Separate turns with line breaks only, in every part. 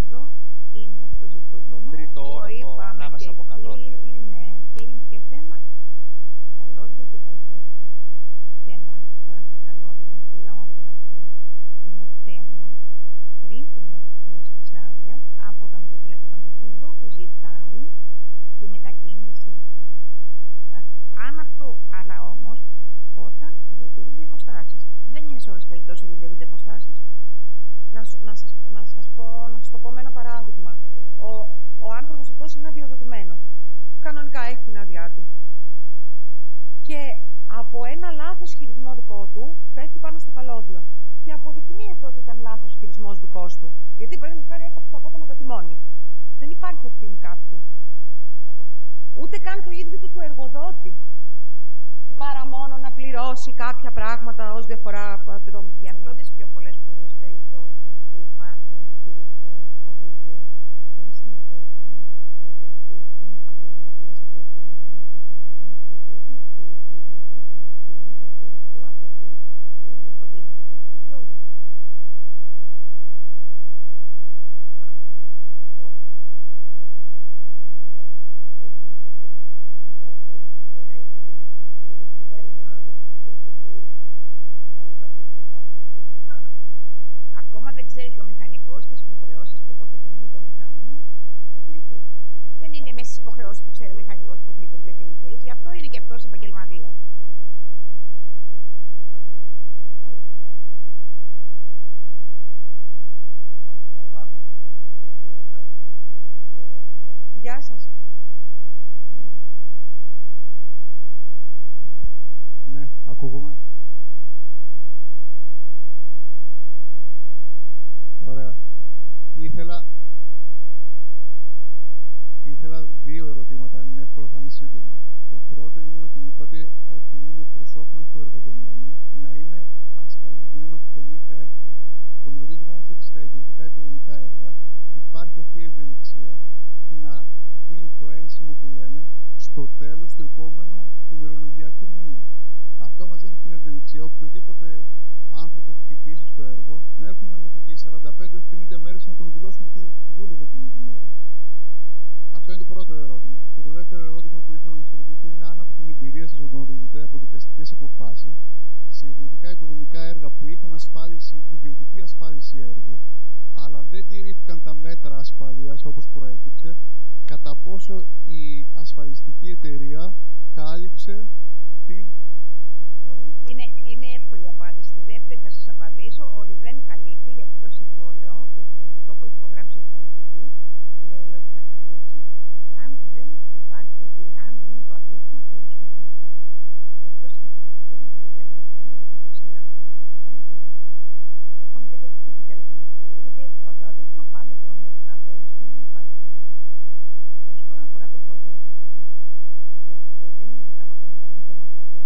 εδώ είναι στο ζητούμενο.
Το τρίτο όροφο ανάμεσα από καλώδια.
Ναι, και είναι και θέμα καλώδια και καλώδια. Θέμα καλώδια, είναι θέμα κρίσιμο της άδειας από τον προβλέποντα του χώρου που ζητάει τη μετακίνηση. Αν αυτό, αλλά όμως όταν δεν τηρούνται υποστάσεις. Δεν είναι σε όλες τις περιπτώσεις που δεν τηρούνται υποστάσεις. Να σας το πω με ένα παράδειγμα. Ο άνθρωπος αυτός είναι αδειοδοτημένος. Κανονικά έχει την άδειά του. Και από ένα λάθος χειρισμό δικό του πέφτει πάνω στα καλώδια. Και αποδεικνύεται ότι ήταν λάθος χειρισμός δικός του. Γιατί πρέπει να φέρει έκοψη από το τιμόνι. Δεν υπάρχει ευθύνη κάποιου. Ούτε καν του ίδιου του εργοδότη. Παρά μόνο να πληρώσει κάποια πράγματα ως διαφορά από οι εργοδότες πιο πολλές φορές περιπτώσεις που υπάρχουν και στο βιβλίο. Δεν συμμετέχουν γιατί αυτοί είναι επαγγελματίες εγκεκριμένοι και κοινωνίες και πρέπει να θεωρηθούν γιατί αυτό αποτελεί οι επαγγελματικές κοινωνίες. Ακόμα δεν ξέρει ο μηχανικός τις υποχρεώσεις και πώς λειτουργεί το μηχάνημα. Δεν είναι μέσα στις υποχρεώσεις που ξέρει ο μηχανικός που λειτουργεί και λειτουργεί. Γι' αυτό είναι και αυτός επαγγελματίας. Γεια σας.
Ναι, ακούγουμε. Ωραία. Ήθελα δύο ερωτήματα, αν είναι εύκολο θα είναι σύντομο. Το πρώτο είναι ότι είπατε ότι είναι προς όφελος του εργαζομένου να είναι ασφαλισμένο τελείως έργο. Γνωρίζουμε όμως ότι στα ιδιωτικά οικονομικά έργα υπάρχει αυτή η ευελιξία να δει το ένσημο που λέμε στο τέλος του επόμενου ημερολογιακού μήνα. Αυτό μας δίνει την ευελιξία οποιοδήποτε άνθρωπο χτυπήσει στο έργο να έχουμε μέχρι τις 45-50 μέρες να τον δηλώσουμε ότι δούλευε την ίδια μέρα. Αυτό είναι το πρώτο ερώτημα. Και το δεύτερο ερώτημα που ήθελα να σας ρωτήσω είναι αν από την εμπειρία σας γνωρίζετε από δικαστικές αποφάσεις σε ιδιωτικά οικονομικά έργα που είχαν ιδιωτική ασφάλιση έργου, αλλά δεν τηρήθηκαν τα μέτρα ασφαλείας όπως προέκυψε, κατά πόσο η ασφαλιστική εταιρεία κάλυψε την.
Είναι εύκολη απάντηση. Στη δεύτερη θα σας απαντήσω ότι δεν καλύπτει γιατί το συμβόλαιο και το ειδικό που έχει υπογράψει η ασφαλιστική λέει ότι θα καλύψει. Και αν δεν υπάρχει, αν είναι το αντίστοιχο, θα είναι το αντίστοιχο. Και αυτό είναι το δεν βλέπετε πάντα γιατί το ξυλιάζω. Έχουμε δει ότι είναι τελειωτικό γιατί το αντίστοιχο πάντα το αντίστοιχο είναι ασφαλιστική. Αυτό αφορά το πρώτο ερώτημα. Δεν είναι ότι θα μας κάνει το μαθηματικό.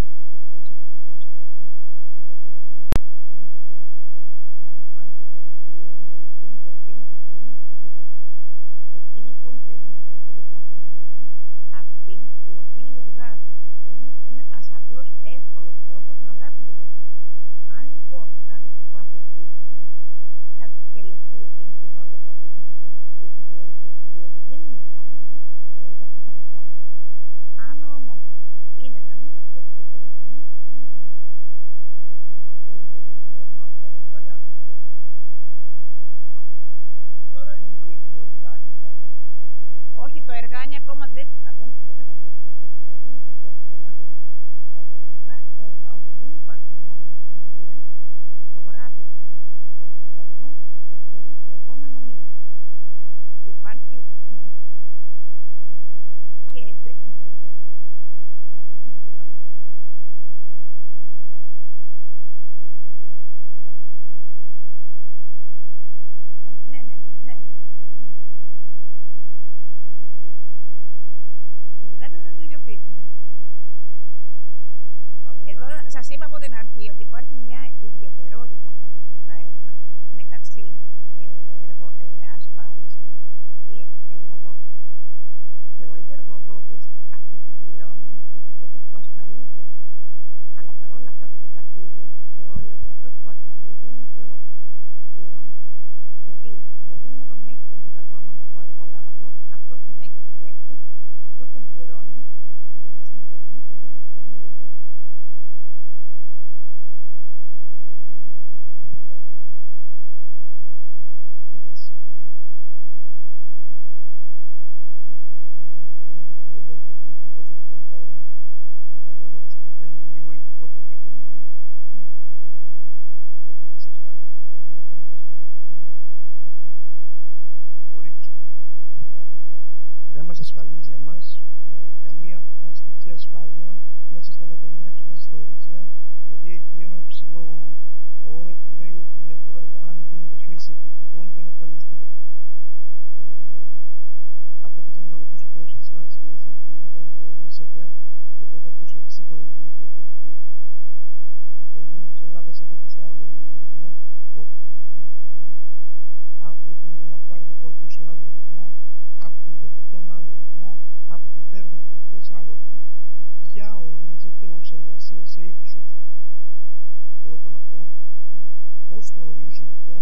πώς το ορίζουμε αυτό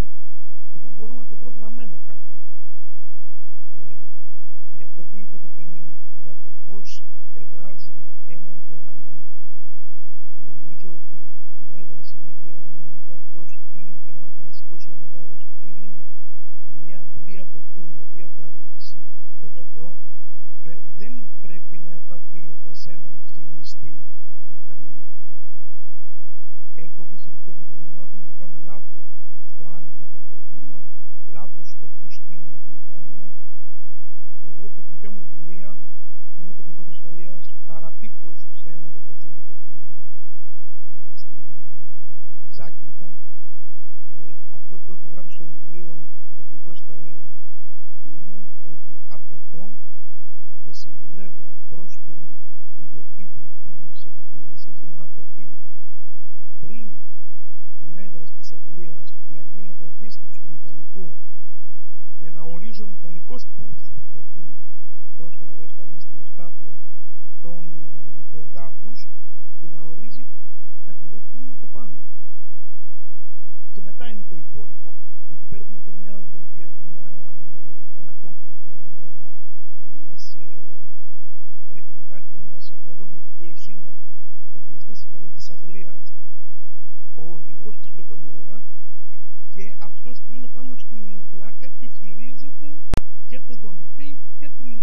και πού μπορούμε να το προγραμμένο κάτι. Γι' αυτό που είπατε πριν για το πώς ταιριάζει έναν γραμμό, νομίζω ότι η έδραση είναι γραμμή για πώς είναι και να είναι τόσο μεγάλο. Γιατί είναι μια απλή αποφού η οποία θα ρίξει το πετρό, δεν πρέπει να επαφεί όπως έναν κλειστή μηχανή. Έχω δει στην πρώτη γενιά ότι να κάνουμε λάθος στο άνοιγμα των προηγούμενων, λάθος στο πώς στείλουμε την Ιταλία. Εγώ από την δικιά μου εμπειρία είμαι τεχνικός ασφαλείας παραπίκος σε ένα μεγατζόρικο στη Ζάκυνθο. Αυτό που έχω γράψει στο βιβλίο τεχνικό ασφαλεία είναι ότι απαιτώ και συμβουλεύω προς την ιδιοκτήτη της επιχείρησης να απαιτεί πριν την έδραση της αγγλίας να γίνεται επίσκεψη του μηχανικού και να ορίζει ο μηχανικός πόντος του προφίλ ώστε να διασφαλίσει την ευπάθεια των εργάτους και να ορίζει ακριβώς τι είναι από πάνω. Και μετά είναι το υπόλοιπο. Εκεί πέρα έχουμε και ένα κόμπλεξ πρέπει να υπάρχει ένας εργαζόμενος του Πιεσίντα, ο Πιεστής της Αγγλίας, ο οδηγός της πετρολιέρα, και αυτός που είναι πάνω στην πλάκα και χειρίζεται και το δονητή και την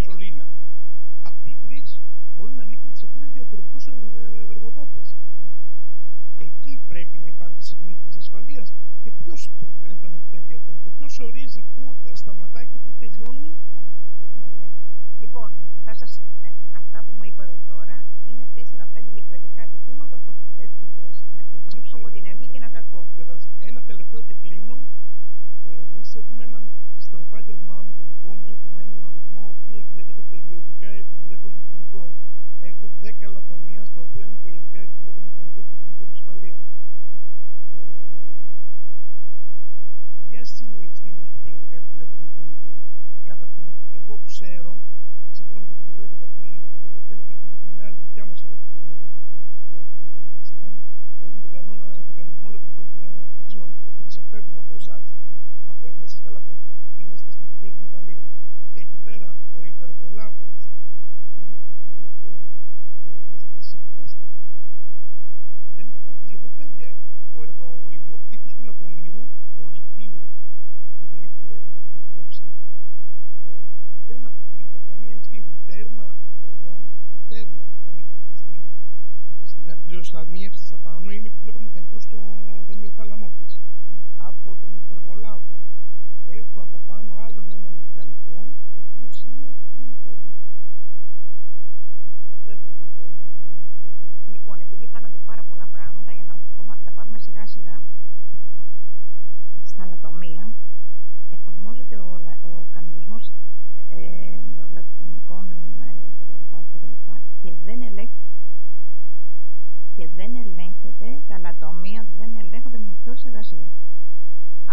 σωλήνα. Αυτοί οι τρεις μπορεί να ανήκουν σε τρεις διαφορετικούς εργοδότες. Εκεί πρέπει να υπάρχει συγκεκριμένη της ασφαλείας. Και ποιος το ενδιαφέρει αυτό, και ποιος ορίζει πού σταματάει και πού τελειώνει.
Λοιπόν, αυτά που μου είπατε τώρα είναι 4-5 διαφορετικά τεχνήματα που έχω θέσει να ξεκινήσω από την αρχή και να σας πω.
Ένα τελευταίο και κλείνω. Εμείς έχουμε στο επάγγελμά μου και δικό μου έχουμε έναν ορισμό που λέγεται περιοδικά επιβλέπω λειτουργικό. Έχω 10 λατομεία στα οποία είναι περιοδικά επιβλέπω μηχανική και τεχνική ασφαλεία. Ποιες είναι οι ευθύνες του περιοδικά επιβλέπω μηχανική? Καταρχήν, εγώ ξέρω, σύμφωνα με την δουλειά καταρχήν, με το οποίο δεν έχουμε την άλλη δικιά μας ερωτική, έχει την κανόνα οργανισμό λειτουργικών εργασιών. Πρέπει να σε παίρνουμε από εσάς, από εμάς τα λατρεία. Είμαστε στην υπέρ του μεταλλείου. Εκεί πέρα ο υπερβολάβος είναι το χειριστήριο και ορίζεται σαφέστα. Δεν είναι κάτι, δεν φεύγει. Ο ιδιοκτήτης του λατομείου, ο οικείου, που δεν είναι λέγεται, δεν είναι λέξη, δεν αποκλείται καμία ευθύνη. Τέρμα, εγώ, τέρμα. Στην αντιλιοσαρνίευση της απάνω είναι επιβλέπω μηχανικός στο δανειοθάλαμό της. Από τον υπεργολάβο έχω από πάνω άλλον έναν μηχανικό, ο οποίος είναι υπόλοιπο.
Λοιπόν, επειδή βάλατε πάρα πολλά πράγματα για να τα πάρουμε σιγά σιγά στα λατομεία, εφαρμόζεται ο κανονισμός λατομικών και δεν ελέγχεται, τα λατομεία δεν ελέγχονται με μεθόδους εργασίας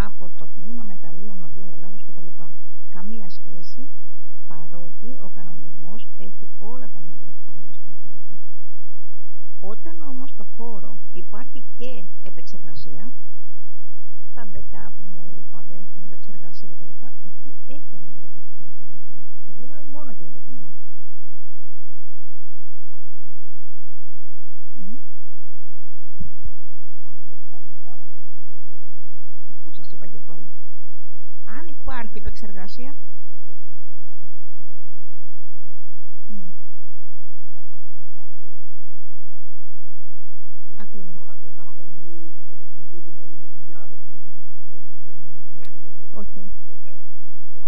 από το τμήμα μεταλλείων, οδείων, ελέγχους κτλ. Καμία σχέση, παρότι ο κανονισμός έχει όλα τα μέτρα ασφαλείας. Όταν όμως στο χώρο υπάρχει και επεξεργασία, τα μπετά που μου είπατε, την επεξεργασία κτλ. Εκεί έχει αντιμετωπιστεί και δεν είναι μόνο για το τμήμα. Πώς σας είπα και πάλι. Αν υπάρχει επεξεργασία,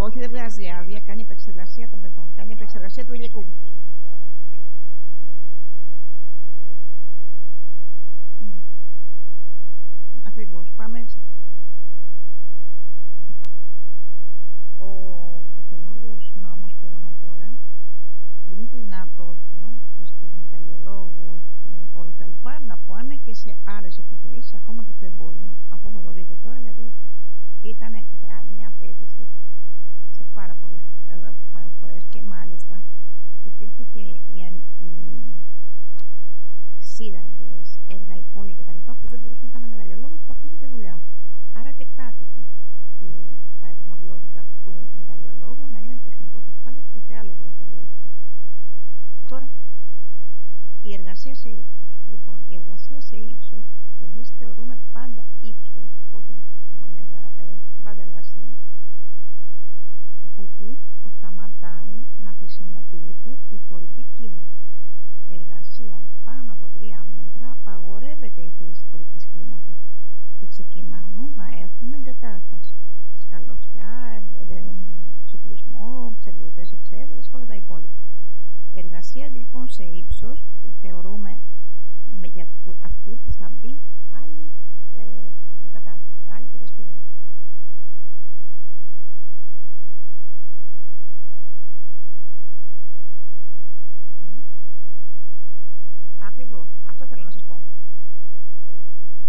όχι, δεν βγάζει άδεια, κάνει επεξεργασία των πετών, κάνει επεξεργασία του υλικού. Ακριβώς, πάμε έτσι. Ο καινούργιος νόμος που είδαμε τώρα δίνει τη δυνατότητα στους μεταλλιολόγους όλα τα λοιπά να πάνε και σε άλλες επιχειρήσεις, ακόμα και στο εμπόριο. Αυτό θα το δείτε τώρα, γιατί ήταν μια απέτηση σε πάρα πολλές φορές και μάλιστα υπήρχε και οι σύραγγες, έργα υπόγεια κτλ. Που δεν μπορούσαν εργασία σε ύψος. Λοιπόν, η εργασία σε ύψος, εμείς θεωρούμε πάντα ύψος, πάντα εργασία, εκεί που σταματάει να χρησιμοποιείται η χωρητή κλίμακα. Εργασία πάνω από 3 μέτρα απαγορεύεται η χρήση χωρητής κλίμακας και ξεκινάμε να έχουμε εγκατάσταση. Σκαλωσιά, εξοπλισμό, ψευδωτές εξέδρες και όλα τα υπόλοιπα. Εργασία λοιπόν σε ύψος που θεωρούμε για αυτή που θα μπει άλλη εγκατάσταση, άλλη κατασκευή. Ακριβώς, αυτό θέλω να σας πω.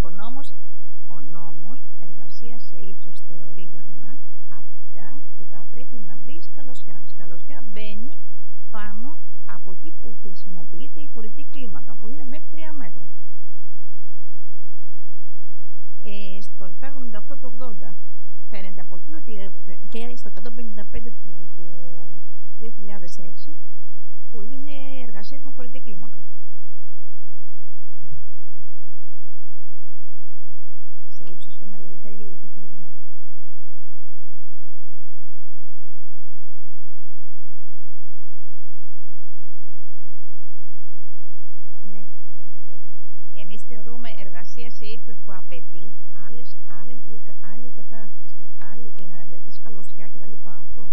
Ο νόμος εργασία σε ύψος θεωρεί για μας αυτά που θα πρέπει να μπει σκαλωσιά. Σκαλωσιά μπαίνει πάνω από εκεί που χρησιμοποιείται η χωρητή κλίμακα, που είναι μέχρι 3 μέτρα. Στο 78 του 80 φαίνεται από εκεί ότι και στο 155 του 2006 που είναι εργασία με χωρητή κλίμακα. Σε ύψος και να θέλει η κλίμακα. Ναι. Εμείς θεωρούμε εργασία σε ύψος που απαιτεί άλλη κατάσταση, άλλη σκαλωσιά κτλ. Αυτό.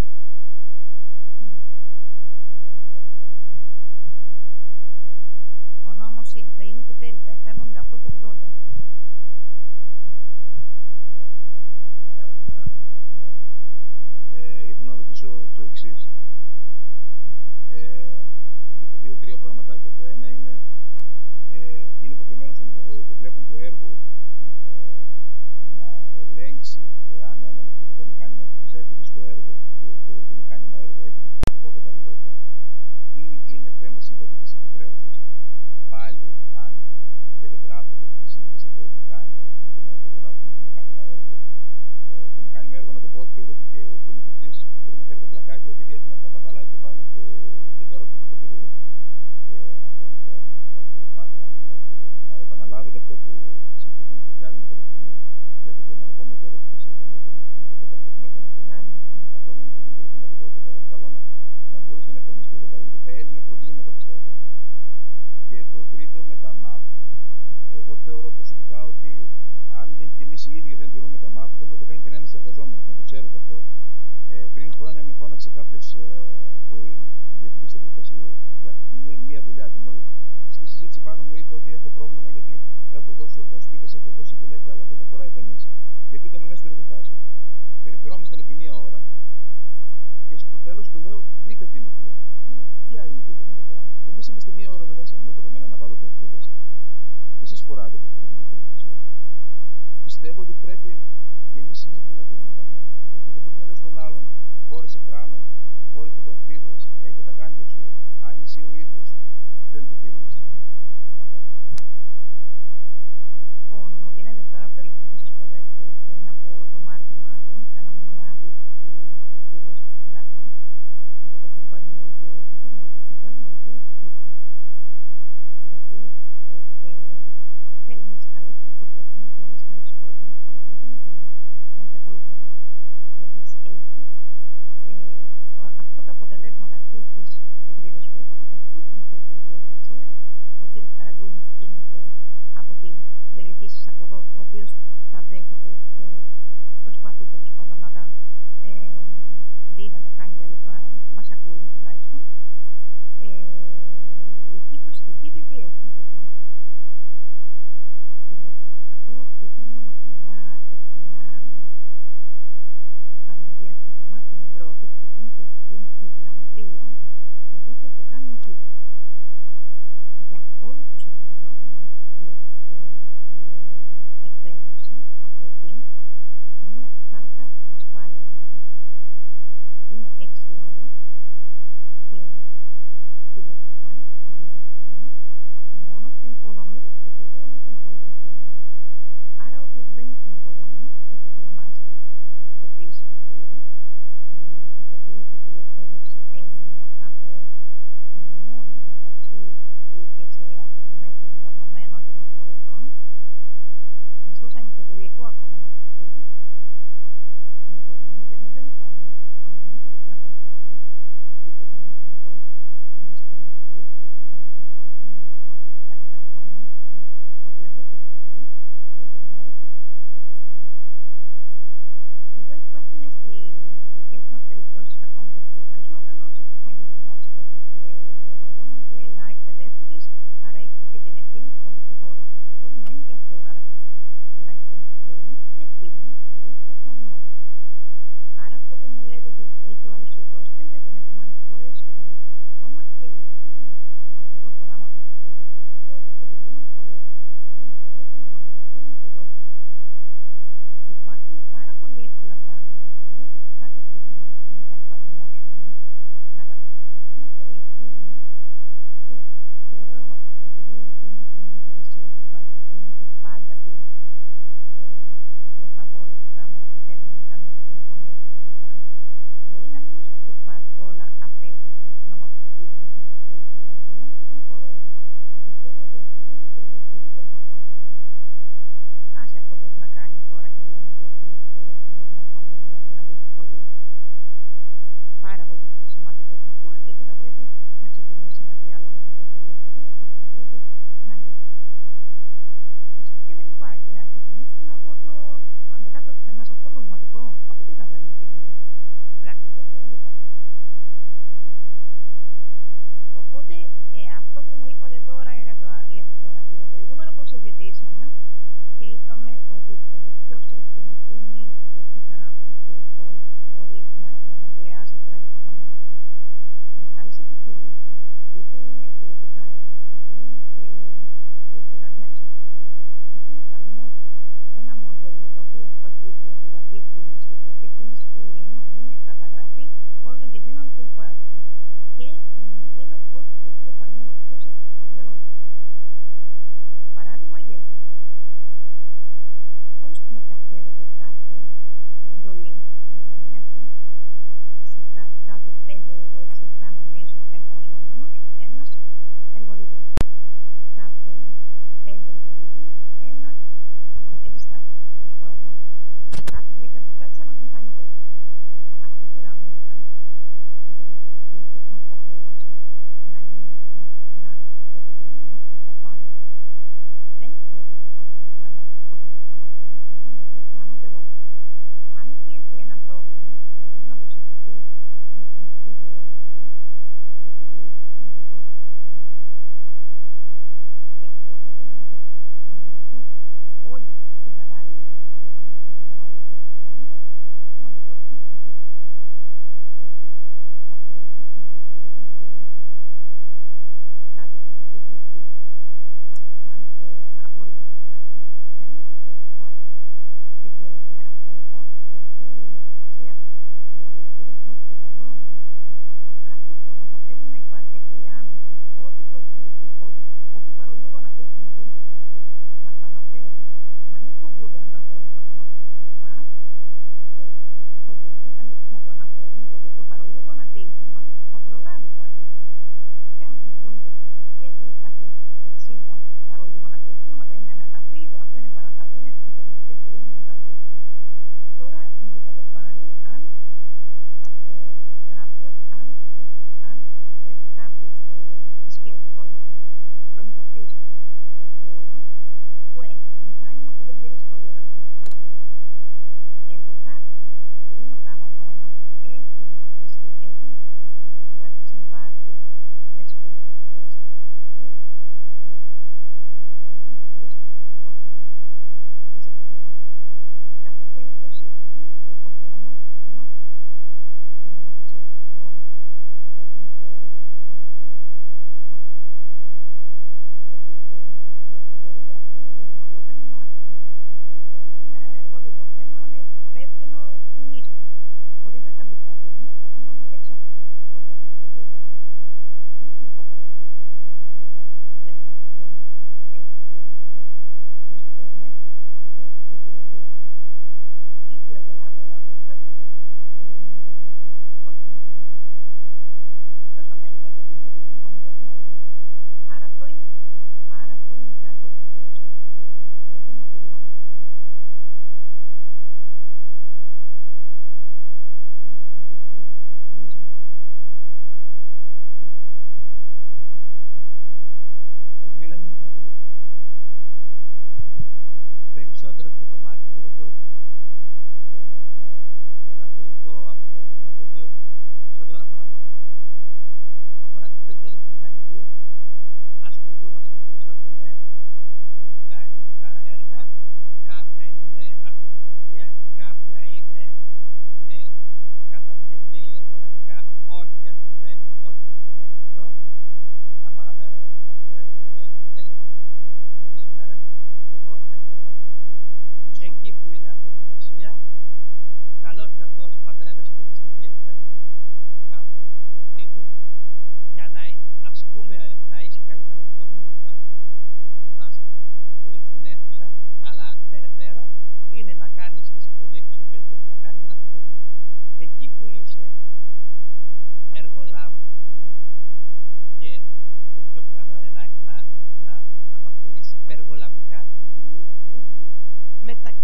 Ο νόμος είναι τη Δέλτα, 188 του 80.
Ήθελα να ρωτήσω το εξής. Δύο-τρία πραγματάκια. Το ένα είναι υποχρεωμένο το βλέπουν το έργο να ελέγξει εάν ένα ηλεκτρικό μηχάνημα που έρχεται στο έργο και το μηχάνημα έργο έχει το τεχνικό καταλληλότερο ή είναι θέμα συμβατικής επιπρέωσης. Πάλι, αν περιγράφεται τη σύνδεση που έχει κάνει το μηχάνημα έργο. Το μηχάνημα έργο να το πω θεωρείται και ο προμηθευτής που μπορεί να φέρει τα πλακάκια επειδή έχει ένα παπαγαλάκι πάνω από την καρότα του φορτηγού. Αυτό να επαναλάβετε αυτό που συζητήσαμε στο διάλειμμα κατά τη στιγμή για το γερμανικό μοντέλο που συζητάμε για το καταλογισμό των ευθυνών. Αυτό δεν μπορούσε να το πω. Και τώρα καλό να μπορούσε να εφαρμοστεί εδώ πέρα, γιατί θα έλυνε προβλήματα πιστεύω. Και το τρίτο με τα MAP. Εγώ θεωρώ προσωπικά ότι αν εμείς οι ίδιοι δεν τηρούμε τα MAP, δεν θα το κάνει κανένας εργαζόμενος. Να το ξέρετε αυτό. Πριν χρόνια με φώναξε κάποιος διευθυντής εργοστασίου για μια δουλειά. Στη συζήτηση πάνω μου είπε ότι έχω πρόβλημα γιατί έχω δώσει το σπίτι, έχω δώσει γυναίκα, αλλά δεν το φοράει κανείς. Και πήγαμε μέσα στο εργοστάσιο. Περιφερόμασταν επί μία ώρα και στο τέλος του λέω: βρήκα την νοικία. Τι άλλη νοικία δεν το φοράμε. Εμείς είμαστε μία ώρα εδώ, μου είπε εμένα να βάλω το σπίτι. Εσείς φοράτε το σπίτι του εργοστασίου. Πιστεύω ότι πρέπει και εμείς οι ίδιοι να δούμε τα μέτρα. Γιατί δεν πρέπει να λες τον άλλον: φόρεσε κράνο, φόρεσε το σπίτι, έχει τα γάντια σου, αν εσύ ο ίδιος δεν το τηρείς.
Μου γίνεται τώρα από το ηλεκτρικό σας κόντρα και είναι από το Μάρτιο μάλλον, ένα μιλιάδι του ηλεκτρικού σας πλάτων, με το τεχνικό αντιμετωπικό και με το τεχνικό αντιμετωπικό σπίτι. Δηλαδή, θέλουμε τις καλές πρακτικές και άλλες καλές χώρες, να παρακολουθούμε και να τα ακολουθούμε. Γιατί έτσι, αυτά τα αποτελέσματα αυτής της εκδήλωσης που είχαμε, θα στείλουμε στο ηλεκτρικό εργασία, ο κ. Καραγκούνης είναι και από την περιοχή σας από εδώ, ο οποίος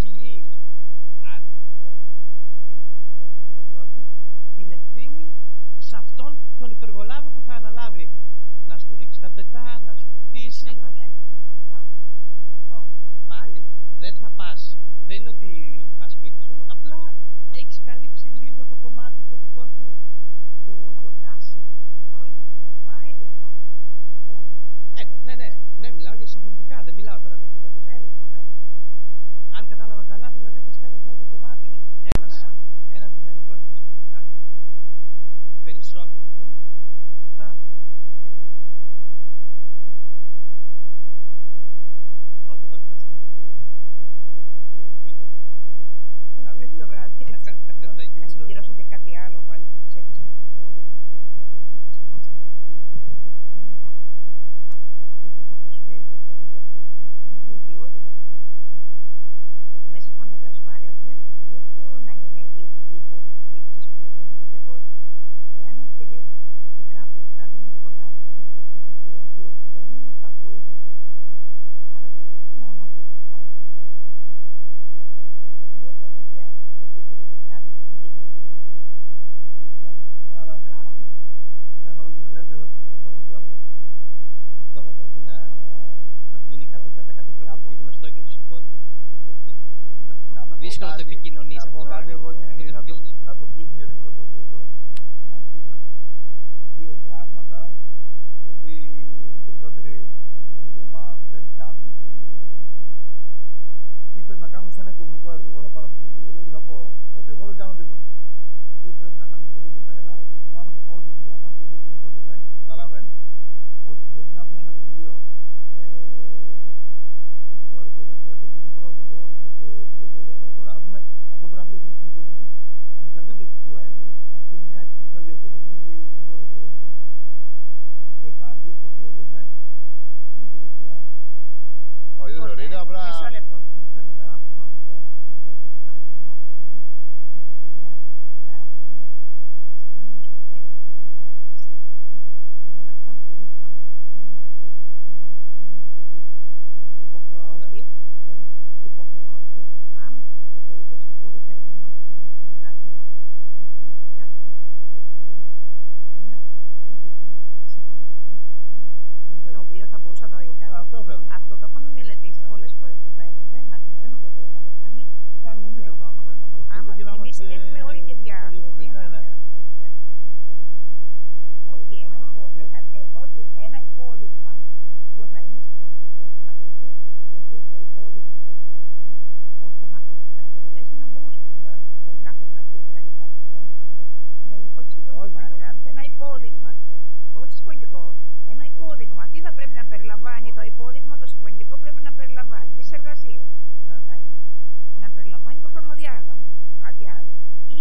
κοινή την ευθύνη σε αυτόν τον υπεργολάβο που θα αναλάβει να σου ρίξει τα πετά, να σου ρωτήσει. Πάλι δεν θα πας. Δεν είναι ότι πας σπίτι σου, απλά έχεις καλύψει λίγο το κομμάτι του δικό σου το τάση. Ναι, μιλάω για συμφωνητικά, δεν μιλάω τώρα για τίποτα. Αν κατάλαβα καλά, δηλαδή πιστεύω ότι το κομμάτι ένας μηδενικός περισσότερο θα
συμπληρώσω και κάτι άλλο πάλι που ξέχασα να πω. Γιατί μέσα στα μέτρα ασφάλειας δεν μπορούν να είναι οι εθνικοί πολίτες που εάν επιλέξει κάποιος κάτι με κολλάνει, κάτι με εθνική, αυτό δεν είναι παντού ή παντού. Άρα δεν είναι μόνο ότι κάνει
δύσκολο να το επικοινωνείς.
Να πω κάτι εγώ να το κλείσουμε γιατί δεν το κλείσω. Δύο πράγματα, γιατί οι περισσότεροι αγγλικοί και εμάς δεν κάνουν και δεν τίποτα. Τι πρέπει να κάνουμε σε ένα οικογενειακό έργο. Εγώ θα πάρω αυτή τη δουλειά και θα πω ότι εγώ δεν κάνω τίποτα. Τι πρέπει να κάνουμε εδώ και πέρα, γιατί μάλλον όλοι οι δυνατόν που έχουν το δουλειά. Καταλαβαίνω ότι πρέπει να βγει ένα βιβλίο αυτό πρέπει να βγει στην οικονομία. Ανεξαρτήτως του έργου, αυτή είναι μια κοινωνική οικονομία ή εγώ και πάλι που μπορούμε με τη δουλειά. Όχι, δεν θεωρείται, απλά...
Αυτό το έχουμε μελετήσει πολλές φορές και θα έπρεπε να ξέρουμε το θέμα να το κάνει. Άμα εμείς έχουμε όλη τη διάρκεια ότι ένα υπόδειγμα μπορεί να είναι σημαντικό να βοηθήσει τη διαχείριση του υπόδειγμα ώστε να αποτελέσει ένα boost σε κάθε πλασία κτλ. Όχι σε ένα υπόδειγμα, όχι συμφωνητικό. Ένα υπόδειγμα. Τι θα πρέπει να περιλαμβάνει το υπόδειγμα, το συμφωνητικό πρέπει να περιλαμβάνει τις εργασίες. Να περιλαμβάνει το χρονοδιάγραμμα. Ή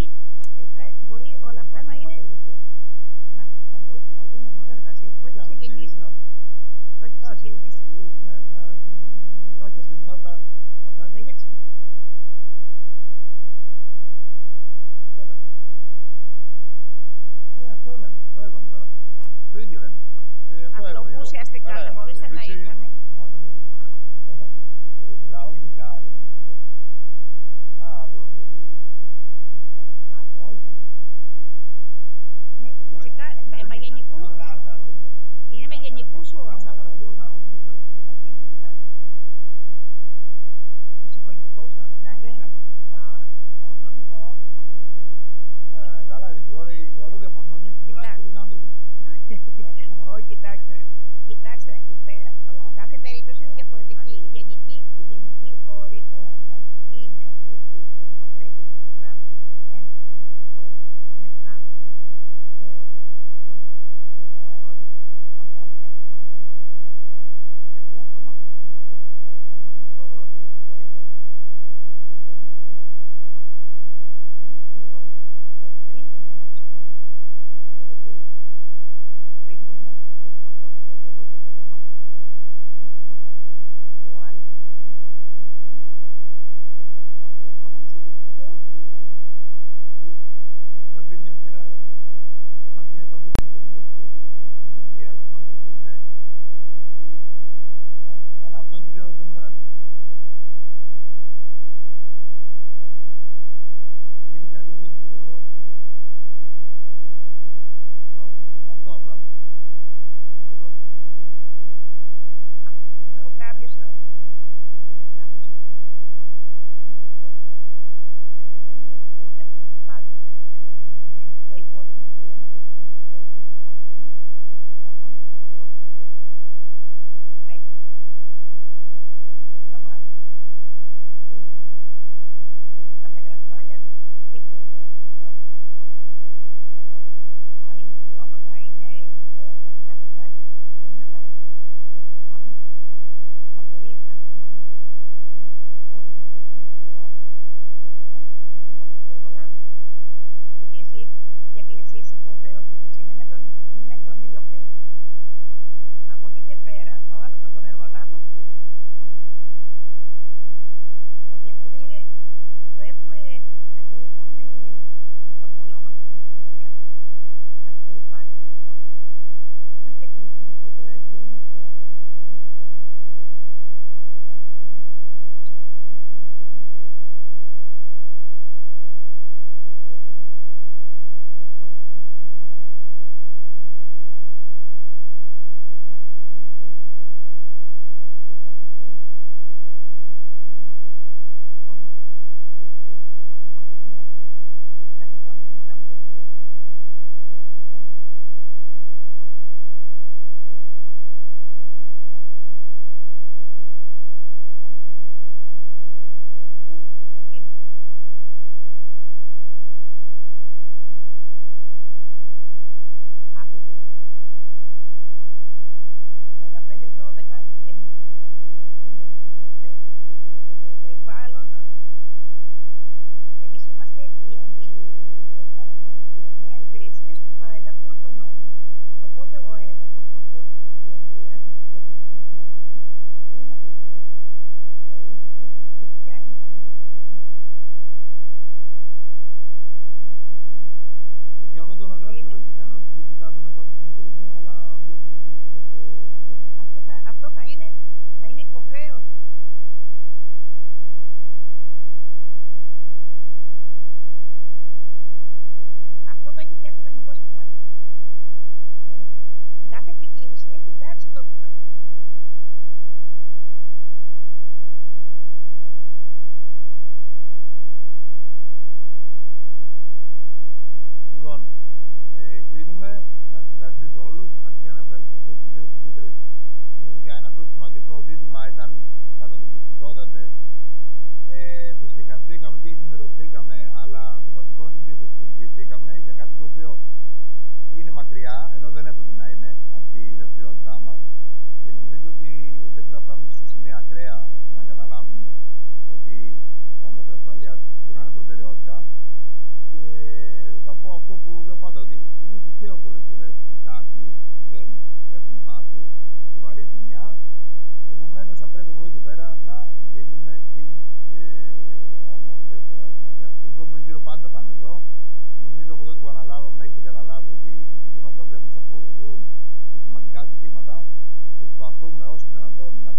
μακριά, ενώ δεν έπρεπε να είναι από τη δραστηριότητά μας. Και νομίζω ότι δεν πρέπει να φτάνουμε στο σημείο ακραία να καταλάβουμε ότι τα μέτρα ασφαλείας πρέπει να είναι προτεραιότητα. Και θα πω αυτό που λέω πάντα, ότι είναι τυχαίο πολλές φορές που κάποιοι δεν έχουν πάθει σοβαρή ζημιά. Επομένως, θα πρέπει εγώ εκεί πέρα να δίνουμε την αρμοδιότητα. Το επόμενο γύρο πάντα θα είναι εδώ. Νομίζω από τότε που αναλάβαμε έχετε καταλάβει ότι οι ζητήματα τα βλέπουμε από συστηματικά ζητήματα. Προσπαθούμε όσο δυνατόν να